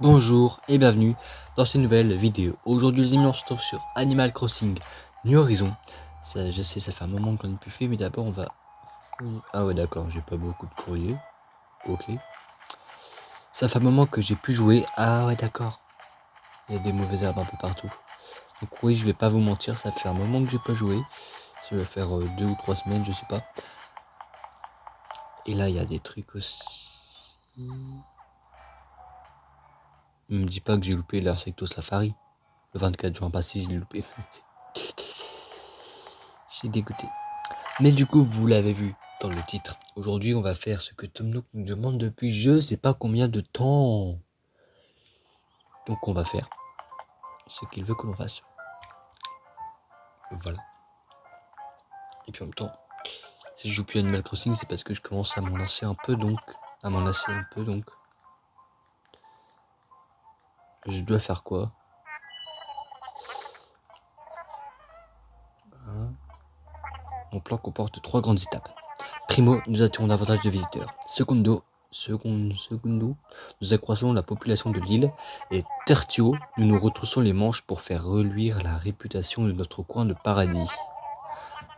Bonjour et bienvenue dans cette nouvelle vidéo. Aujourd'hui les amis, on se retrouve sur Animal Crossing New Horizons. Ça, je sais, ça fait un moment qu'on n'a plus fait, mais d'abord on va... Ah ouais d'accord, j'ai pas beaucoup de courrier. Ok. Ça fait un moment que j'ai pu jouer. Ah ouais d'accord. Il y a des mauvaises herbes un peu partout. Donc oui, je vais pas vous mentir, ça fait un moment que j'ai pas joué. Ça va faire 2 ou 3 semaines, je sais pas. Et là il y a des trucs aussi. Ne me dis pas que j'ai loupé l'Arsecto Safari. Le 24 juin passé, je l'ai loupé. J'ai dégoûté. Mais du coup, vous l'avez vu dans le titre. Aujourd'hui, on va faire ce que Tom Nook nous demande depuis je sais pas combien de temps. Donc on va faire ce qu'il veut que l'on fasse. Voilà. Et puis en même temps, si je joue plus à Animal Crossing, c'est parce que je commence à m'en lasser un peu, donc... Je dois faire quoi? Mon plan comporte 3 grandes étapes. Primo, nous attirons davantage de visiteurs. Secondo, nous accroissons la population de l'île. Et tertio, nous nous retroussons les manches pour faire reluire la réputation de notre coin de paradis.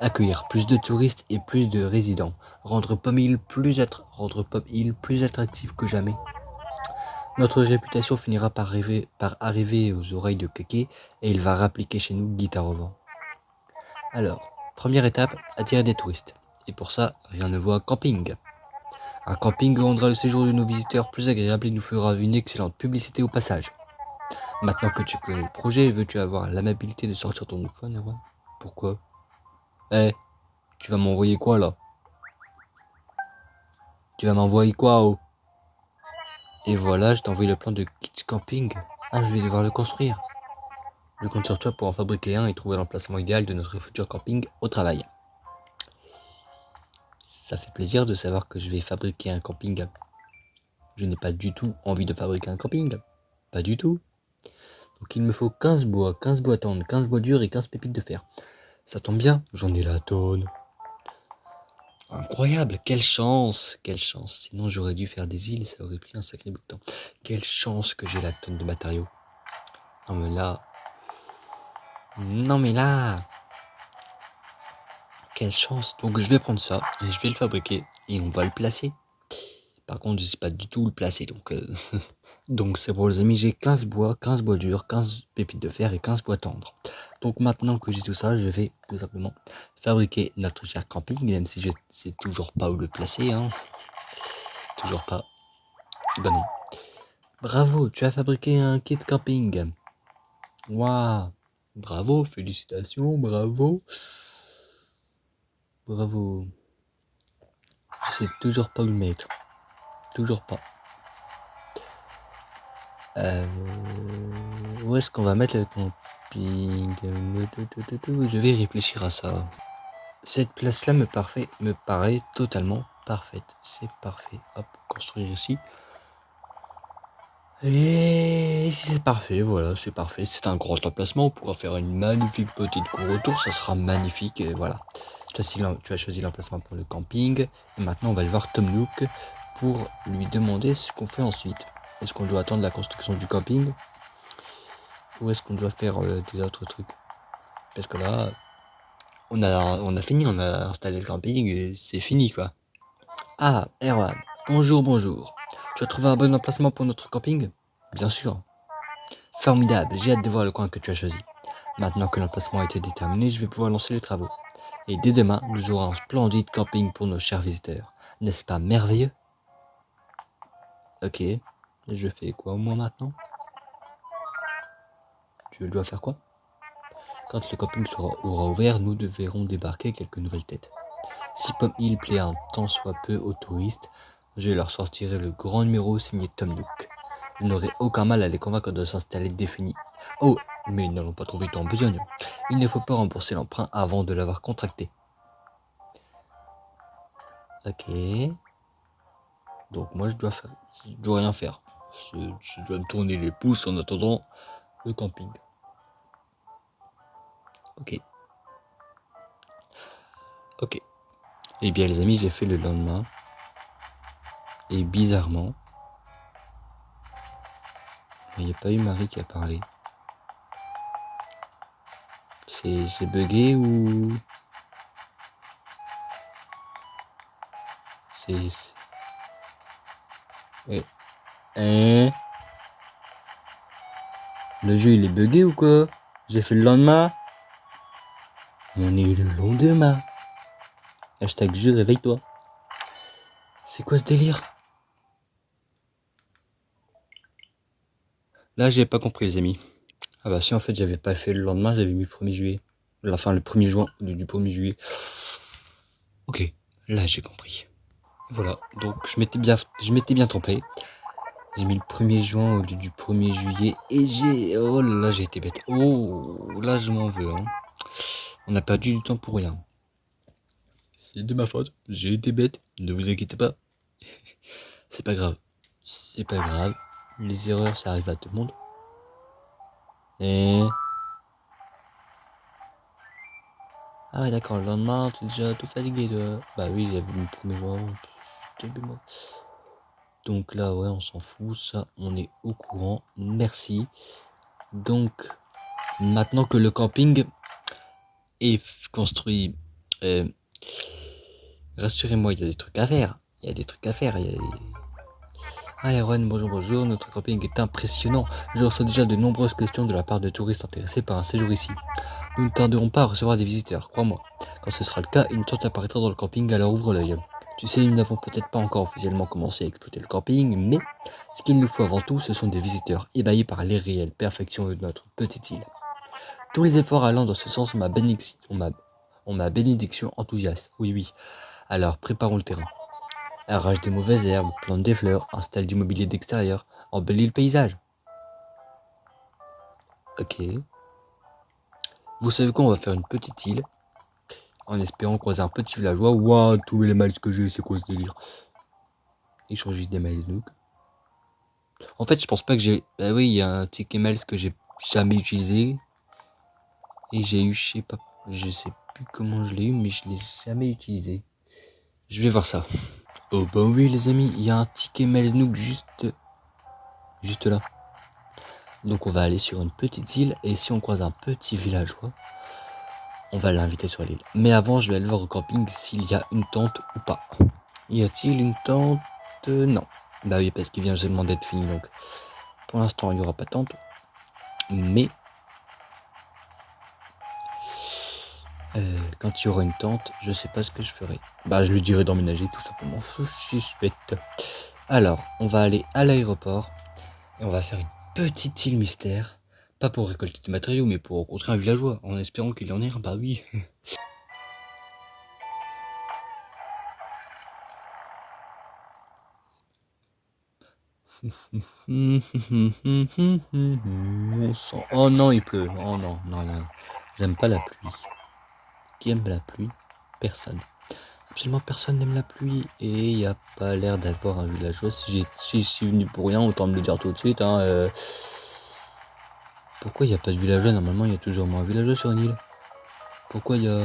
Accueillir plus de touristes et plus de résidents. Rendre Pomme Hill plus attractif que jamais. Notre réputation finira par arriver aux oreilles de Keke et il va rappliquer chez nous guitare au vent. Alors, première étape, attirer des touristes. Et pour ça, rien ne vaut un camping. Un camping rendra le séjour de nos visiteurs plus agréable et nous fera une excellente publicité au passage. Maintenant que tu connais le projet, veux-tu avoir l'amabilité de sortir ton téléphone, Erwan? Pourquoi? Tu vas m'envoyer quoi là? Tu vas m'envoyer quoi, oh? Et voilà, je t'ai envoyé le plan de kit camping. Ah, je vais devoir le construire. Je compte sur toi pour en fabriquer un et trouver l'emplacement idéal de notre futur camping au travail. Ça fait plaisir de savoir que je vais fabriquer un camping. Je n'ai pas du tout envie de fabriquer un camping. Pas du tout. Donc il me faut 15 bois tendres, 15 bois durs et 15 pépites de fer. Ça tombe bien, j'en ai la tonne. Incroyable, quelle chance, quelle chance. Sinon j'aurais dû faire des îles, ça aurait pris un sacré bout de temps. Quelle chance que j'ai la tonne de matériaux. Non mais là... Non mais là... Quelle chance. Donc je vais prendre ça et je vais le fabriquer et on va le placer. Par contre je sais pas du tout où le placer donc... Donc c'est bon les amis, j'ai 15 bois durs, 15 pépites de fer et 15 bois tendres. Donc maintenant que j'ai tout ça, je vais tout simplement fabriquer notre cher camping, même si je sais toujours pas où le placer, hein. Toujours pas. Ben non. Bravo, tu as fabriqué un kit camping. Waouh. Bravo, félicitations, bravo. Bravo. Je sais toujours pas où le mettre. Toujours pas. Où est-ce qu'on va mettre le camping? Je vais réfléchir à ça. Cette place-là me paraît totalement parfaite. C'est parfait. Hop, construire ici. Et c'est parfait, voilà, c'est parfait. C'est un grand emplacement. On pourra faire une magnifique petite cour autour. Ça sera magnifique. Et voilà. Tu as choisi l'emplacement pour le camping. Et maintenant, on va aller voir Tom Nook pour lui demander ce qu'on fait ensuite. Est-ce qu'on doit attendre la construction du camping? Ou est-ce qu'on doit faire des autres trucs? Parce que là, on a fini, on a installé le camping et c'est fini quoi. Ah, Erwan, bonjour. Tu as trouvé un bon emplacement pour notre camping? Bien sûr. Formidable, j'ai hâte de voir le coin que tu as choisi. Maintenant que l'emplacement a été déterminé, je vais pouvoir lancer les travaux. Et dès demain, nous aurons un splendide camping pour nos chers visiteurs. N'est-ce pas merveilleux? Ok, je fais quoi moi maintenant? Je dois faire quoi? Quand le camping aura ouvert, nous devrons débarquer quelques nouvelles têtes. Si Pomme Hill plaît un tant soit peu aux touristes, je leur sortirai le grand numéro signé Tom Nook. Je n'aurai aucun mal à les convaincre de s'installer défini. Oh, mais ils n'allont pas trop vite en besogne. Il ne faut pas rembourser l'emprunt avant de l'avoir contracté. Ok. Donc moi je dois rien faire. Je dois me tourner les pouces en attendant le camping. Ok. Ok. Eh bien les amis, j'ai fait le lendemain. Et bizarrement, Il n'y a pas eu Marie qui a parlé. C'est bugué ou... C'est... Hein? Le jeu il est bugué ou quoi? J'ai fait le lendemain. On est le lendemain. Hashtag jeu, réveille-toi. C'est quoi ce délire? Là j'ai pas compris les amis. Ah bah si en fait j'avais pas fait le lendemain, j'avais mis le 1er juillet. Enfin le 1er juin du 1er juillet. Ok, là j'ai compris. Voilà, donc je m'étais bien trompé. J'ai mis le 1er juin au lieu du 1er juillet et j'ai... Oh là j'ai été bête. Oh là je m'en veux. Hein. On a perdu du temps pour rien. C'est de ma faute, j'ai été bête, ne vous inquiétez pas. C'est pas grave. C'est pas grave. Les erreurs ça arrive à tout le monde. Et... Ah ouais d'accord, le lendemain t'es déjà tout fatigué de... Bah oui, j'avais mis le 1er juin. Donc là ouais on s'en fout, ça on est au courant, merci. Donc maintenant que le camping est construit, rassurez-moi il y a des trucs à faire, il y a des trucs à faire, Ah Erwan, bonjour, notre camping est impressionnant, je reçois déjà de nombreuses questions de la part de touristes intéressés par un séjour ici. Nous ne tarderons pas à recevoir des visiteurs, crois-moi. Quand ce sera le cas, une tente apparaîtra dans le camping, alors ouvre l'œil. Tu sais, nous n'avons peut-être pas encore officiellement commencé à exploiter le camping, mais ce qu'il nous faut avant tout, ce sont des visiteurs ébahis par les réelles perfections de notre petite île. Tous les efforts allant dans ce sens ont ma bénédiction enthousiaste. Oui. Alors, préparons le terrain. Arrache des mauvaises herbes, plante des fleurs, installe du mobilier d'extérieur, embellit le paysage. Ok. Vous savez quoi, on va faire une petite île. En espérant croiser un petit villageois. Waouh, tous les miles que j'ai, c'est quoi ce délire? Échanger des miles donc. En fait, je pense pas que j'ai... Bah oui, il y a un ticket miles que j'ai jamais utilisé. Et j'ai eu, je sais plus comment je l'ai eu, mais je l'ai jamais utilisé. Je vais voir ça. Oh bah oui les amis, il y a un ticket miles Nook juste là. Donc on va aller sur une petite île et si on croise un petit villageois, on va l'inviter sur l'île. Mais avant, je vais aller voir au camping s'il y a une tente ou pas. Y a-t-il une tente? Non. Bah oui, parce qu'il vient seulement d'être fini, donc pour l'instant, il n'y aura pas de tente. Mais quand il y aura une tente, je sais pas ce que je ferai. Bah, je lui dirai d'emménager, tout simplement. Suspecte. Alors, on va aller à l'aéroport et on va faire une petite île mystère. Pas pour récolter des matériaux, mais pour rencontrer un villageois, en espérant qu'il y en ait un. Bah oui. Oh non, il pleut. Oh non. J'aime pas la pluie. Qui aime la pluie? Personne. Absolument personne n'aime la pluie. Et il n'y a pas l'air d'avoir un villageois. Si je suis venu pour rien, autant me le dire tout de suite. Hein, Pourquoi il n'y a pas de villageois? Normalement, il y a toujours moins un villageois sur une île. Pourquoi il y a...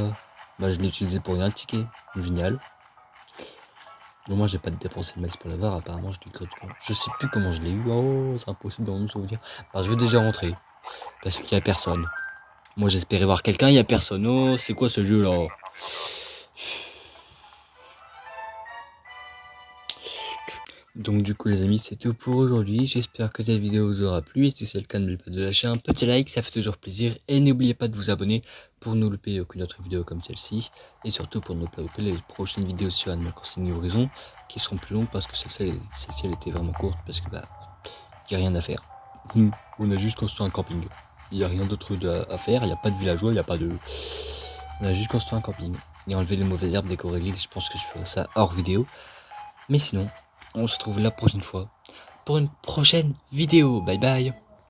Bah, je l'ai utilisé pour rien, le ticket. Génial. Au moins j'ai pas dépensé de max pour l'avoir, apparemment je l'ai gratuitement. Je sais plus comment je l'ai eu, oh c'est impossible d'en me souvenir. Bah je vais déjà rentrer, parce qu'il y a personne. Moi j'espérais voir quelqu'un, il y a personne. Oh c'est quoi ce jeu là? Donc du coup les amis c'est tout pour aujourd'hui, j'espère que cette vidéo vous aura plu, et si c'est le cas n'oubliez pas de lâcher un petit like, ça fait toujours plaisir, et n'oubliez pas de vous abonner pour ne louper aucune autre vidéo comme celle-ci, et surtout pour ne pas louper les prochaines vidéos sur Animal Crossing New Horizons, qui seront plus longues parce que celle-ci elle était vraiment courte, parce que bah, y a rien à faire. On a juste construit un camping, il n'y a rien d'autre à faire, il n'y a pas de villageois, il n'y a pas de... On a juste construit un camping, et enlever les mauvaises herbes, décorer l'île, je pense que je ferai ça hors vidéo, mais sinon... On se retrouve la prochaine fois pour une prochaine vidéo. Bye bye.